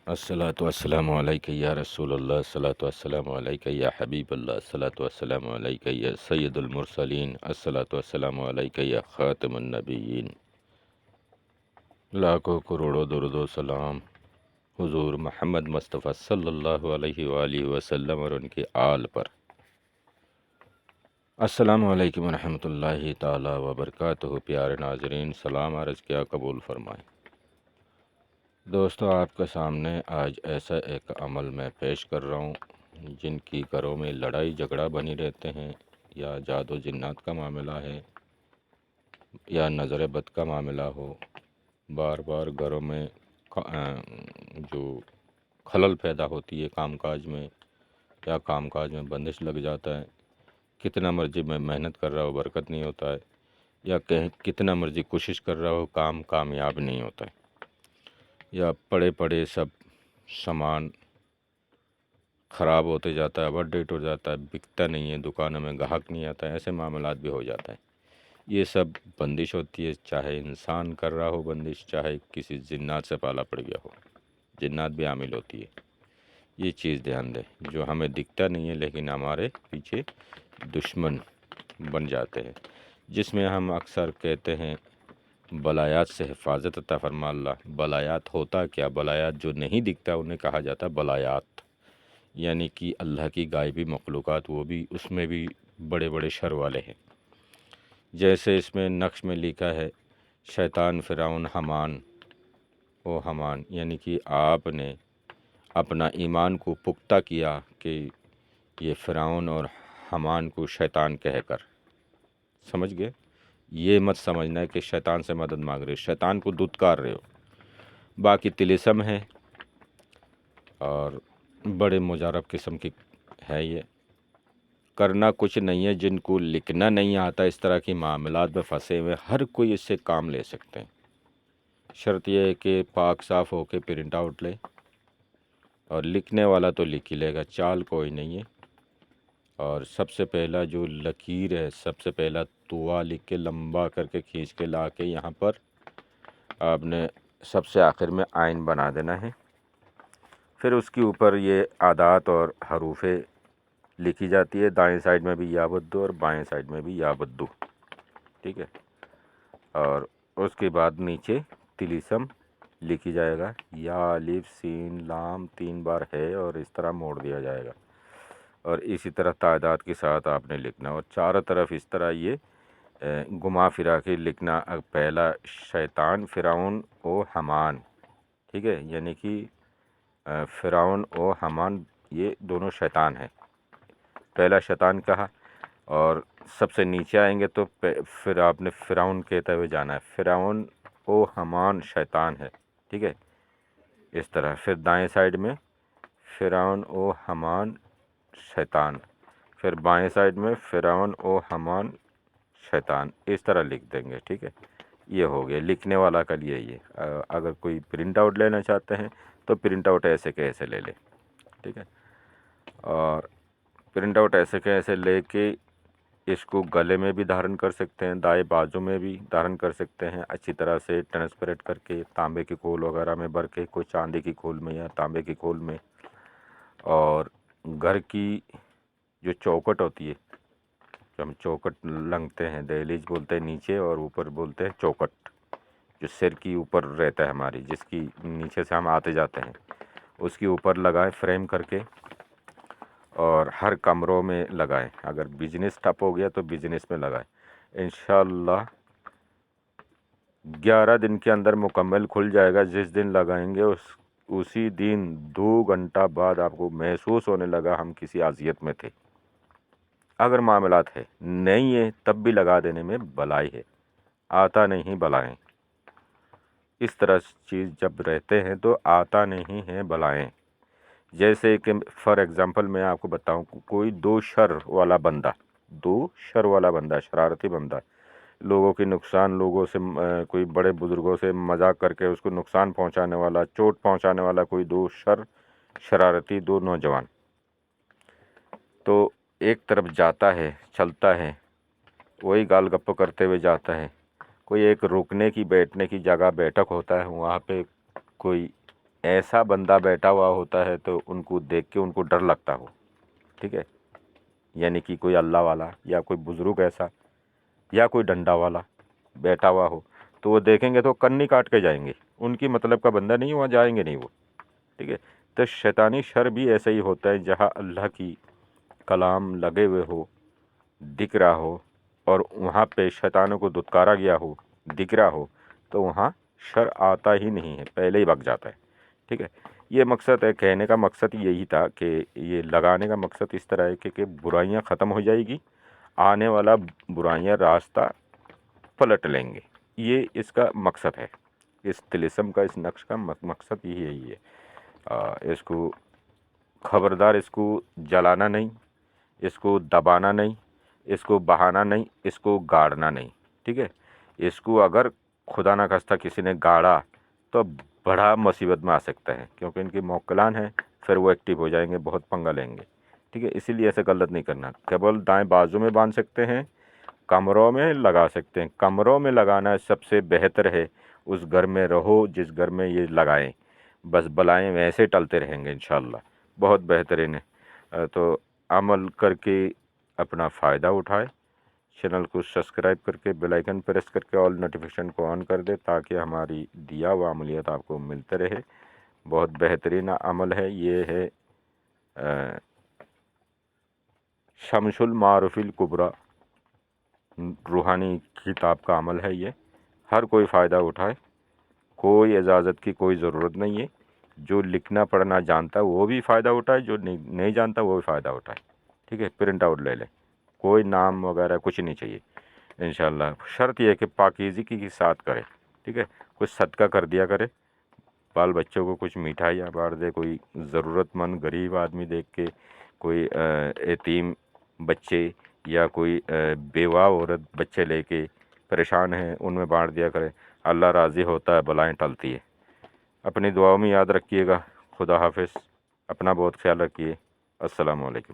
الصلاۃ والسلام علیک یا رسول اللہ، الصلاۃ والسلام علیک یا حبیب اللہ، الصلاۃ والسلام علیک یا سید المرسلین، الصلاۃ والسلام علیک یا خاتم النبیین۔ لاکھوں کروڑوں درود و سلام حضور محمد مصطفیٰ صلی اللہ علیہ وآلہ وسلم اور ان کے آل پر۔ السلام علیکم ورحمۃ اللہ تعالی وبرکاتہ۔ پیارے ناظرین، سلام عرض کیا قبول فرمائیں۔ دوستو، آپ کے سامنے آج ایسا ایک عمل میں پیش کر رہا ہوں جن کی گھروں میں لڑائی جھگڑا بنی رہتے ہیں، یا جادو جنات کا معاملہ ہے، یا نظر بد کا معاملہ ہو، بار بار گھروں میں جو خلل پیدا ہوتی ہے کام کاج میں، یا کام کاج میں بندش لگ جاتا ہے، کتنا مرضی میں محنت کر رہا ہو برکت نہیں ہوتا ہے، یا کتنا مرضی کوشش کر رہا ہو کام کامیاب نہیں ہوتا ہے، یا پڑے پڑے سب سامان خراب ہوتے جاتا ہے، اوور ڈیٹ ہو جاتا ہے، بکتا نہیں ہے، دکانوں میں گاہک نہیں آتا ہے، ایسے معاملات بھی ہو جاتا ہے۔ یہ سب بندش ہوتی ہے، چاہے انسان کر رہا ہو بندش، چاہے کسی جنات سے پالا پڑ گیا ہو، جنات بھی عامل ہوتی ہے۔ یہ چیز دھیان دیں، جو ہمیں دکھتا نہیں ہے لیکن ہمارے پیچھے دشمن بن جاتے ہیں، جس میں ہم اکثر کہتے ہیں بلایات سے حفاظت عطا فرما اللہ۔ بلایات ہوتا کیا؟ بلایات جو نہیں دکھتا انہیں کہا جاتا بلایات، یعنی کہ اللہ کی غائبی مخلوقات، وہ بھی اس میں بھی بڑے بڑے شر والے ہیں۔ جیسے اس میں نقش میں لکھا ہے شیطان فرعون حمان او حمان، یعنی کہ آپ نے اپنا ایمان کو پختہ کیا کہ یہ فرعون اور حمان کو شیطان کہہ کر، سمجھ گئے؟ یہ مت سمجھنا ہے کہ شیطان سے مدد مانگ رہے ہو، شیطان کو دھتکار رہے ہو۔ باقی طلسم ہے اور بڑے مجرب قسم کی ہے، یہ کرنا کچھ نہیں ہے۔ جن کو لکھنا نہیں آتا، اس طرح کی معاملات میں پھنسے ہوئے، ہر کوئی اس سے کام لے سکتے ہیں۔ شرط یہ ہے کہ پاک صاف ہو کے پرنٹ آؤٹ لے، اور لکھنے والا تو لکھ ہی لے گا، چال کوئی نہیں ہے۔ اور سب سے پہلا جو لکیر ہے، سب سے پہلا توا لکھ کے لمبا کر کے کھینچ کے لا کے یہاں پر آپ نے سب سے آخر میں آئین بنا دینا ہے۔ پھر اس کے اوپر یہ عادات اور حروف لکھی جاتی ہے، دائیں سائڈ میں بھی یا بدو اور بائیں سائڈ میں بھی یا بدو، ٹھیک ہے۔ اور اس کے بعد نیچے طلسم لکھی جائے گا، یا الف سین لام 3 بار ہے، اور اس طرح موڑ دیا جائے گا، اور اسی طرح تعداد کے ساتھ آپ نے لکھنا، اور چاروں طرف اس طرح یہ گما پھرا کے لکھنا۔ پہلا شیطان فرعون او حمان، ٹھیک ہے، یعنی کہ فرعون او حمان یہ دونوں شیطان ہیں۔ پہلا شیطان کہا، اور سب سے نیچے آئیں گے تو پھر آپ نے فرعون کہتے ہوئے جانا ہے، فرعون او حمان شیطان ہے، ٹھیک ہے، اس طرح۔ پھر دائیں سائڈ میں فرعون او حمان شیطان، پھر بائیں سائڈ میں فرعون او حمان شیطان، اس طرح لکھ دیں گے، ٹھیک ہے۔ یہ ہو گیا لکھنے والا کا لیے یہ۔ اگر کوئی پرنٹ آؤٹ لینا چاہتے ہیں تو پرنٹ آؤٹ ایسے کے ایسے لے لیں، ٹھیک ہے۔ اور پرنٹ آؤٹ ایسے کے ایسے لے کے اس کو گلے میں بھی دھارن کر سکتے ہیں، دائیں بازو میں بھی دھارن کر سکتے ہیں، اچھی طرح سے ٹرانسپیرنٹ کر کے تانبے کی کھول وغیرہ میں بھر کے، کوئی چاندی کی کھول میں یا تانبے کی کھول میں۔ اور گھر کی جو چوکٹ ہوتی ہے، جو ہم چوکٹ لنگتے ہیں، دہلیز بولتے ہیں نیچے، اور اوپر بولتے ہیں چوکٹ، جو سر کی اوپر رہتا ہے ہماری، جس کی نیچے سے ہم آتے جاتے ہیں، اس کے اوپر لگائیں فریم کر کے، اور ہر کمروں میں لگائیں۔ اگر بزنس ٹھپ ہو گیا تو بزنس میں لگائیں، انشاءاللہ 11 دن کے اندر مکمل کھل جائے گا۔ جس دن لگائیں گے اسی دن 2 گھنٹہ بعد آپ کو محسوس ہونے لگا ہم کسی اذیت میں تھے۔ اگر معاملات ہے نہیں ہے تب بھی لگا دینے میں بلائی ہے، آتا نہیں بلائیں۔ اس طرح چیز جب رہتے ہیں تو آتا نہیں ہے بلائیں۔ جیسے کہ فار ایگزامپل میں آپ کو بتاؤں، کوئی دو شر والا بندہ، شرارتی بندہ، لوگوں کی نقصان، لوگوں سے کوئی بڑے بزرگوں سے مذاق کر کے اس کو نقصان پہنچانے والا، چوٹ پہنچانے والا، کوئی دو شرارتی دو نوجوان، تو ایک طرف جاتا ہے، چلتا ہے، وہی گال گپ کرتے ہوئے جاتا ہے، کوئی ایک رکنے کی بیٹھنے کی جگہ بیٹھک ہوتا ہے، وہاں پہ کوئی ایسا بندہ بیٹھا ہوا ہوتا ہے تو ان کو دیکھ کے ان کو ڈر لگتا ہو، ٹھیک ہے، یعنی کہ کوئی اللہ والا یا کوئی بزرگ ایسا یا کوئی ڈنڈا والا بیٹھا ہوا ہو تو وہ دیکھیں گے تو کنی کاٹ کے جائیں گے، ان کی مطلب کا بندہ نہیں، وہاں جائیں گے نہیں وہ، ٹھیک ہے۔ تو شیطانی شر بھی ایسا ہی ہوتا ہے، جہاں اللہ کی کلام لگے ہوئے ہو، دکھ رہا ہو، اور وہاں پہ شیطانوں کو دھتکارا گیا ہو، دکھ رہا ہو، تو وہاں شر آتا ہی نہیں ہے، پہلے ہی بھگ جاتا ہے، ٹھیک ہے۔ یہ مقصد ہے، کہنے کا مقصد یہی تھا کہ یہ لگانے کا مقصد اس طرح ہے کہ برائیاں ختم ہو جائے گی، آنے والا برائیاں راستہ پلٹ لیں گے، یہ اس کا مقصد ہے، اس طلسم کا، اس نقش کا مقصد یہی ہے۔ اس کو خبردار، اس کو جلانا نہیں، اس کو دبانا نہیں، اس کو بہانا نہیں، اس کو گاڑنا نہیں، ٹھیک ہے۔ اس کو اگر خدا نہ خواستہ کسی نے گاڑا تو بڑا مصیبت میں آ سکتا ہے، کیونکہ ان کی موکلان ہے، پھر وہ ایکٹیو ہو جائیں گے، بہت پنگا لیں گے، ٹھیک ہے۔ اسی لیے ایسے غلط نہیں کرنا، کیبل دائیں بازو میں باندھ سکتے ہیں، کمروں میں لگا سکتے ہیں، کمروں میں لگانا سب سے بہتر ہے، اس گھر میں رہو جس گھر میں یہ لگائیں، بس بلائیں ویسے ٹلتے رہیں گے انشاءاللہ، بہت بہترین ہے۔ تو عمل کر کے اپنا فائدہ اٹھائے، چینل کو سبسکرائب کر کے بیل آئیکن پریس کر کے آل نوٹیفیکیشن کو آن کر دے، تاکہ ہماری دیا ہوا عملیات آپ کو ملتے رہے۔ بہت بہترین عمل ہے یہ، ہے شمس المعارف الکبریٰ، روحانی کتاب کا عمل ہے یہ، ہر کوئی فائدہ اٹھائے، کوئی اجازت کی کوئی ضرورت نہیں ہے، جو لکھنا پڑھنا جانتا ہے وہ بھی فائدہ اٹھائے، جو نہیں جانتا وہ بھی فائدہ اٹھائے، ٹھیک ہے۔ پرنٹ آؤٹ لے لیں، کوئی نام وغیرہ کچھ نہیں چاہیے انشاءاللہ، شرط یہ ہے کہ پاکیزگی کے ساتھ کرے، ٹھیک ہے۔ کچھ صدقہ کر دیا کرے، بال بچوں کو کچھ مٹھائیاں بانٹ دے، کوئی ضرورت مند غریب آدمی دیکھ کے، کوئی یتیم بچے یا کوئی بیوہ عورت بچے لے کے پریشان ہیں، ان میں بانٹ دیا کرے، اللہ راضی ہوتا ہے، بلائیں ٹلتی ہے۔ اپنی دعاؤں میں یاد رکھیے گا۔ خدا حافظ، اپنا بہت خیال رکھیے، السلام علیکم۔